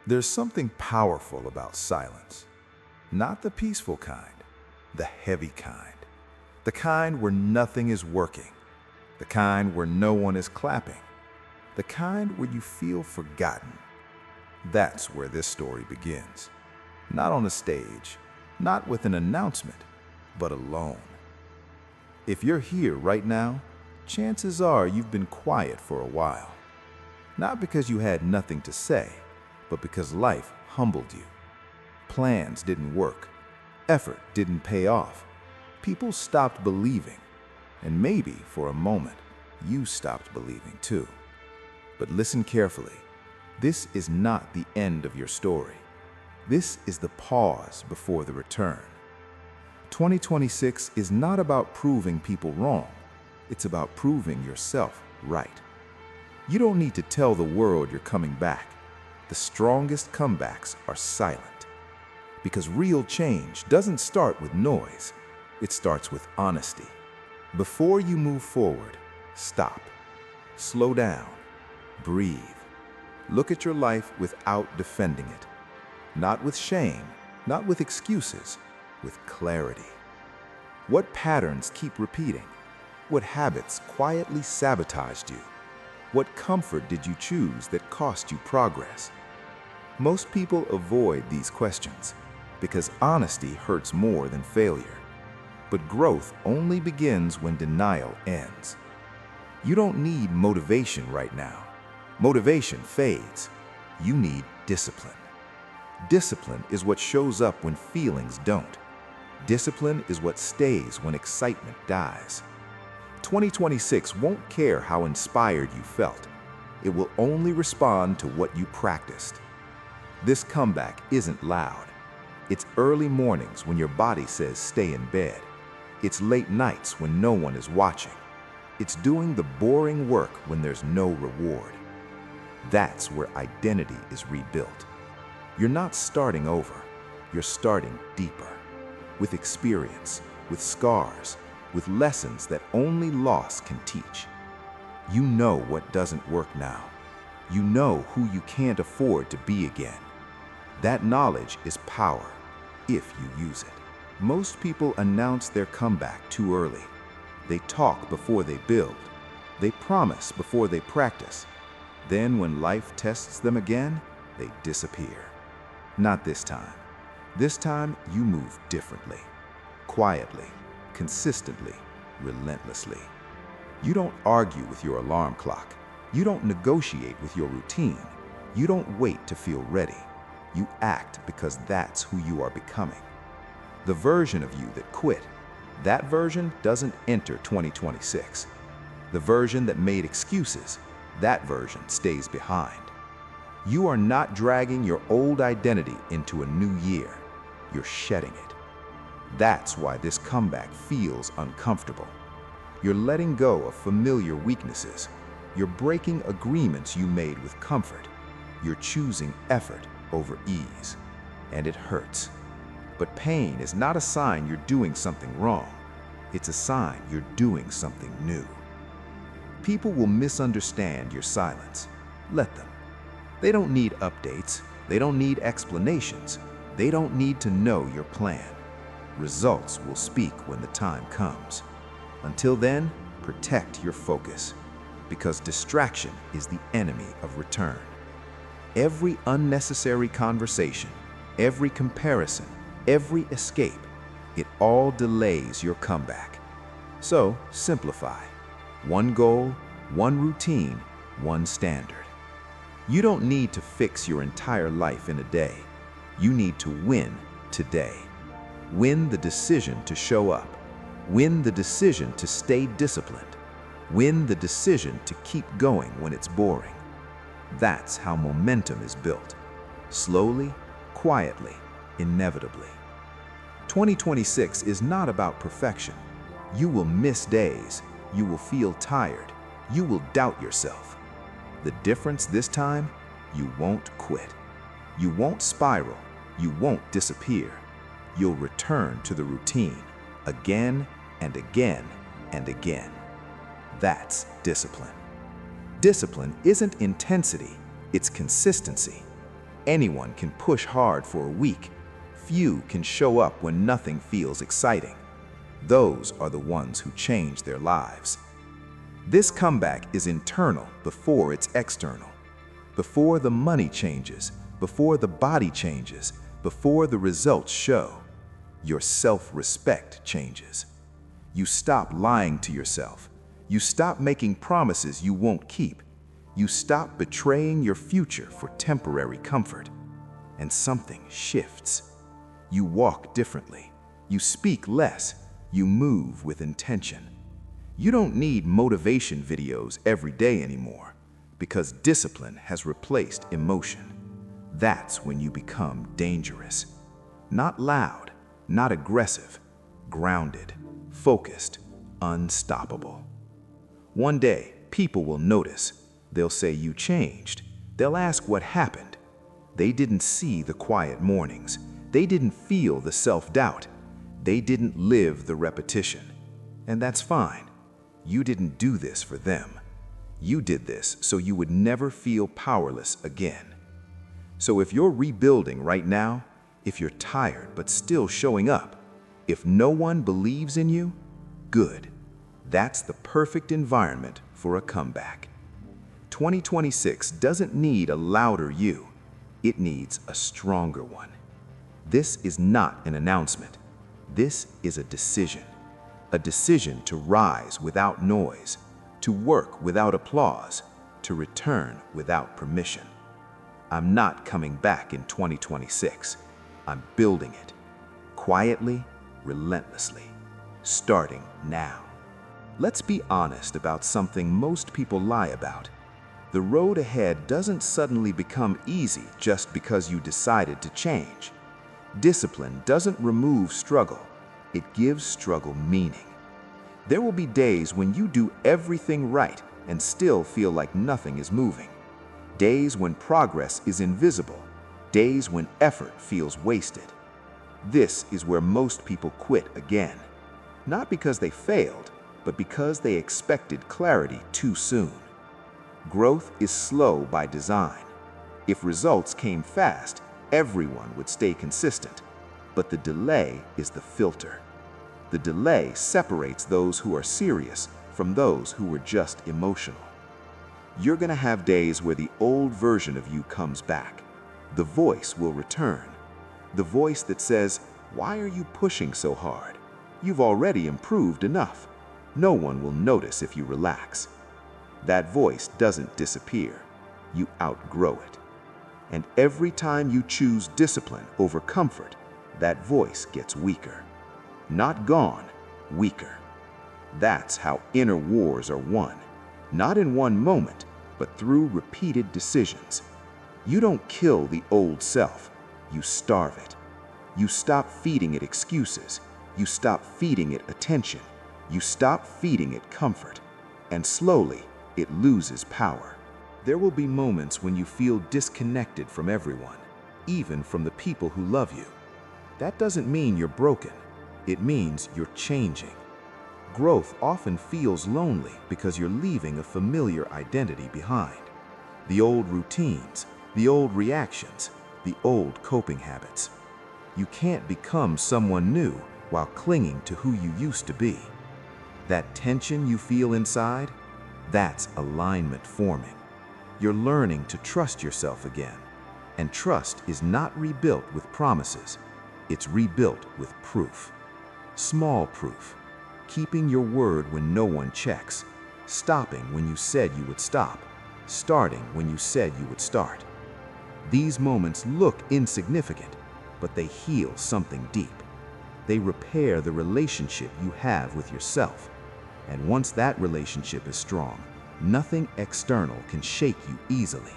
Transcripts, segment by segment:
There's something powerful about silence. Not the peaceful kind, the heavy kind. The kind where nothing is working. The kind where no one is clapping. The kind where you feel forgotten. That's where this story begins. Not on a stage, not with an announcement, but alone. If you're here right now, chances are you've been quiet for a while. Not because you had nothing to say, but because life humbled you. Plans didn't work. Effort didn't pay off. People stopped believing. And maybe, for a moment, you stopped believing too. But listen carefully. This is not the end of your story. This is the pause before the return. 2026 is not about proving people wrong. It's about proving yourself right. You don't need to tell the world you're coming back. The strongest comebacks are silent. Because real change doesn't start with noise. It starts with honesty. Before you move forward, stop. Slow down. Breathe. Look at your life without defending it. Not with shame, not with excuses, with clarity. What patterns keep repeating? What habits quietly sabotaged you? What comfort did you choose that cost you progress? Most people avoid these questions because honesty hurts more than failure. But growth only begins when denial ends. You don't need motivation right now. Motivation fades. You need discipline. Discipline is what shows up when feelings don't. Discipline is what stays when excitement dies. 2026 won't care how inspired you felt. It will only respond to what you practiced. This comeback isn't loud. It's early mornings when your body says stay in bed. It's late nights when no one is watching. It's doing the boring work when there's no reward. That's where identity is rebuilt. You're not starting over. You're starting deeper. With experience, with scars, with lessons that only loss can teach. You know what doesn't work now. You know who you can't afford to be again. That knowledge is power, if you use it. Most people announce their comeback too early. They talk before they build. They promise before they practice. Then when life tests them again, they disappear. Not this time. This time you move differently. Quietly, consistently, relentlessly. You don't argue with your alarm clock. You don't negotiate with your routine. You don't wait to feel ready. You act because that's who you are becoming. The version of you that quit, that version doesn't enter 2026. The version that made excuses, that version stays behind. You are not dragging your old identity into a new year. You're shedding it. That's why this comeback feels uncomfortable. You're letting go of familiar weaknesses. You're breaking agreements you made with comfort. You're choosing effort over ease. And it hurts. But pain is not a sign you're doing something wrong. It's a sign you're doing something new. People will misunderstand your silence. Let them. They don't need updates. They don't need explanations. They don't need to know your plan. Results will speak when the time comes. Until then, protect your focus, because distraction is the enemy of return. Every unnecessary conversation, every comparison, every escape, it all delays your comeback. So simplify. One goal, one routine, one standard. You don't need to fix your entire life in a day. You need to win today. Win the decision to show up. Win the decision to stay disciplined. Win the decision to keep going when it's boring. That's how momentum is built. Slowly, quietly, inevitably. 2026 is not about perfection. You will miss days. You will feel tired. You will doubt yourself. The difference this time, you won't quit. You won't spiral. You won't disappear. You'll return to the routine again and again and again. That's discipline. Discipline isn't intensity, it's consistency. Anyone can push hard for a week. Few can show up when nothing feels exciting. Those are the ones who change their lives. This comeback is internal before it's external. Before the money changes, before the body changes, before the results show, your self-respect changes. You stop lying to yourself. You stop making promises you won't keep. You stop betraying your future for temporary comfort. And something shifts. You walk differently. You speak less. You move with intention. You don't need motivation videos every day anymore, because discipline has replaced emotion. That's when you become dangerous. Not loud, not aggressive, grounded, focused, unstoppable. One day, people will notice. They'll say you changed. They'll ask what happened. They didn't see the quiet mornings. They didn't feel the self-doubt. They didn't live the repetition. And that's fine. You didn't do this for them. You did this so you would never feel powerless again. So if you're rebuilding right now, if you're tired but still showing up, if no one believes in you, good. That's the perfect environment for a comeback. 2026 doesn't need a louder you. It needs a stronger one. This is not an announcement. This is a decision. A decision to rise without noise, to work without applause, to return without permission. I'm not coming back in 2026. I'm building it. Quietly, relentlessly. Starting now. Let's be honest about something most people lie about. The road ahead doesn't suddenly become easy just because you decided to change. Discipline doesn't remove struggle. It gives struggle meaning. There will be days when you do everything right and still feel like nothing is moving. Days when progress is invisible. Days when effort feels wasted. This is where most people quit again. Not because they failed, but because they expected clarity too soon. Growth is slow by design. If results came fast, everyone would stay consistent. But the delay is the filter. The delay separates those who are serious from those who were just emotional. You're going to have days where the old version of you comes back. The voice will return. The voice that says, "Why are you pushing so hard? You've already improved enough. No one will notice if you relax." That voice doesn't disappear. You outgrow it. And every time you choose discipline over comfort, that voice gets weaker. Not gone, weaker. That's how inner wars are won. Not in one moment, but through repeated decisions. You don't kill the old self, you starve it. You stop feeding it excuses. You stop feeding it attention. You stop feeding it comfort. And slowly, it loses power. There will be moments when you feel disconnected from everyone, even from the people who love you. That doesn't mean you're broken. It means you're changing. Growth often feels lonely because you're leaving a familiar identity behind. The old routines, the old reactions, the old coping habits. You can't become someone new while clinging to who you used to be. That tension you feel inside, that's alignment forming. You're learning to trust yourself again. And trust is not rebuilt with promises. It's rebuilt with proof. Small proof. Keeping your word when no one checks. Stopping when you said you would stop. Starting when you said you would start. These moments look insignificant, but they heal something deep. They repair the relationship you have with yourself. And once that relationship is strong, nothing external can shake you easily.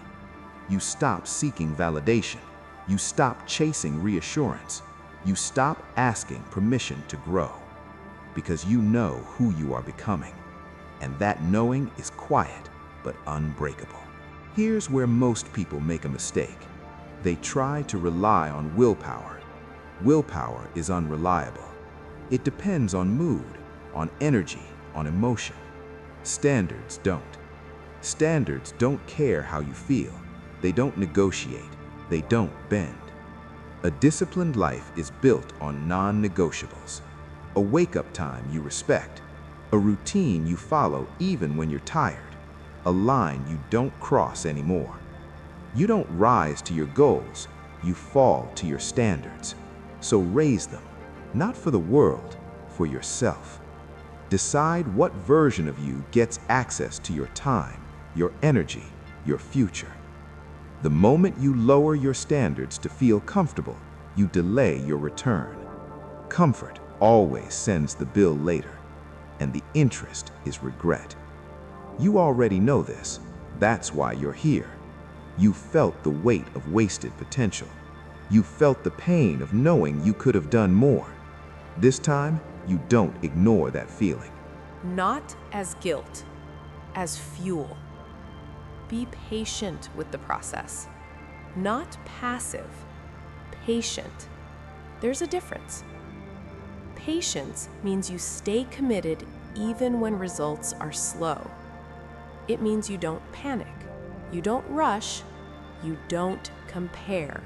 You stop seeking validation. You stop chasing reassurance. You stop asking permission to grow. Because you know who you are becoming. And that knowing is quiet, but unbreakable. Here's where most people make a mistake. They try to rely on willpower. Willpower is unreliable. It depends on mood, on energy, on emotion. Standards don't. Standards don't care how you feel. They don't negotiate. They don't bend. A disciplined life is built on non-negotiables. A wake-up time you respect. A routine you follow even when you're tired. A line you don't cross anymore. You don't rise to your goals, you fall to your standards. So raise them, not for the world, for yourself. Decide what version of you gets access to your time, your energy, your future. The moment you lower your standards to feel comfortable, you delay your return. Comfort always sends the bill later, and the interest is regret. You already know this. That's why you're here. You felt the weight of wasted potential. You felt the pain of knowing you could have done more. This time, you don't ignore that feeling. Not as guilt, as fuel. Be patient with the process. Not passive, patient. There's a difference. Patience means you stay committed even when results are slow. It means you don't panic, you don't rush, you don't compare.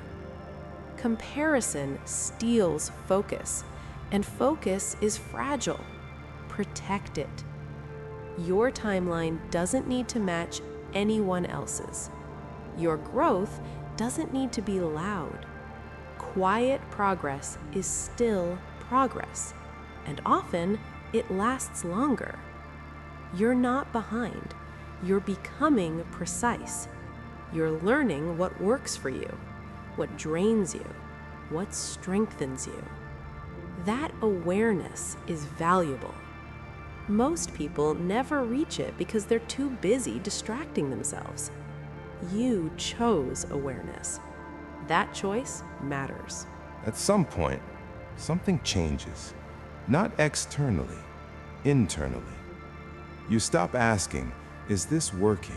Comparison steals focus, and focus is fragile. Protect it. Your timeline doesn't need to match anyone else's. Your growth doesn't need to be loud. Quiet progress is still progress, and often it lasts longer. You're not behind. You're becoming precise. You're learning what works for you, what drains you, what strengthens you. That awareness is valuable. Most people never reach it because they're too busy distracting themselves. You chose awareness. That choice matters. At some point, something changes. Not externally, internally. You stop asking, is this working?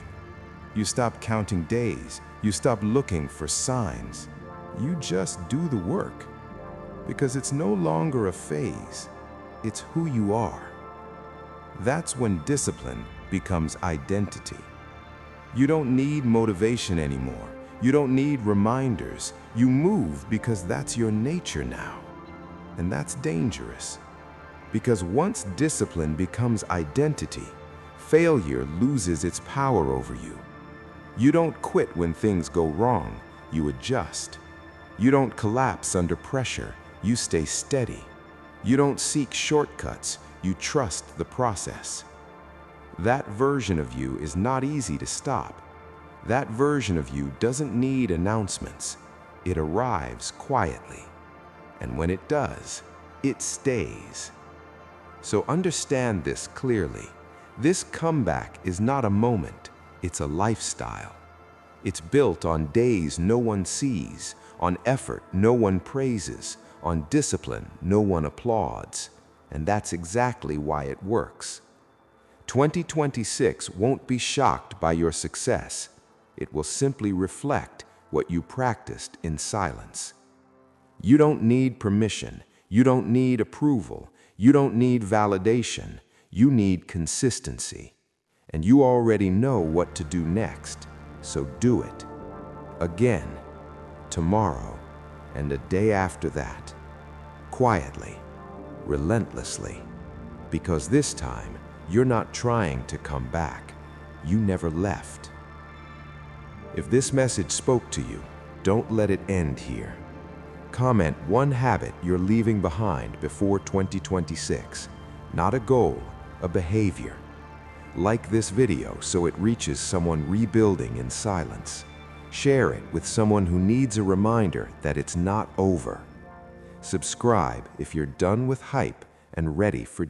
You stop counting days. You stop looking for signs. You just do the work. Because it's no longer a phase. It's who you are. That's when discipline becomes identity. You don't need motivation anymore. You don't need reminders. You move because that's your nature now. And that's dangerous. Because once discipline becomes identity, failure loses its power over you. You don't quit when things go wrong. You adjust. You don't collapse under pressure. You stay steady. You don't seek shortcuts. You trust the process. That version of you is not easy to stop. That version of you doesn't need announcements. It arrives quietly. And when it does, it stays. So understand this clearly. This comeback is not a moment. It's a lifestyle. It's built on days no one sees, on effort no one praises, on discipline no one applauds. And that's exactly why it works. 2026 won't be shocked by your success. It will simply reflect what you practiced in silence. You don't need permission. You don't need approval. You don't need validation. You need consistency. And you already know what to do next. So do it. Again, tomorrow, and a day after that. Quietly, relentlessly. Because this time, you're not trying to come back. You never left. If this message spoke to you, don't let it end here. Comment one habit you're leaving behind before 2026. Not a goal, a behavior. Like this video so it reaches someone rebuilding in silence. Share it with someone who needs a reminder that it's not over. Subscribe if you're done with hype and ready for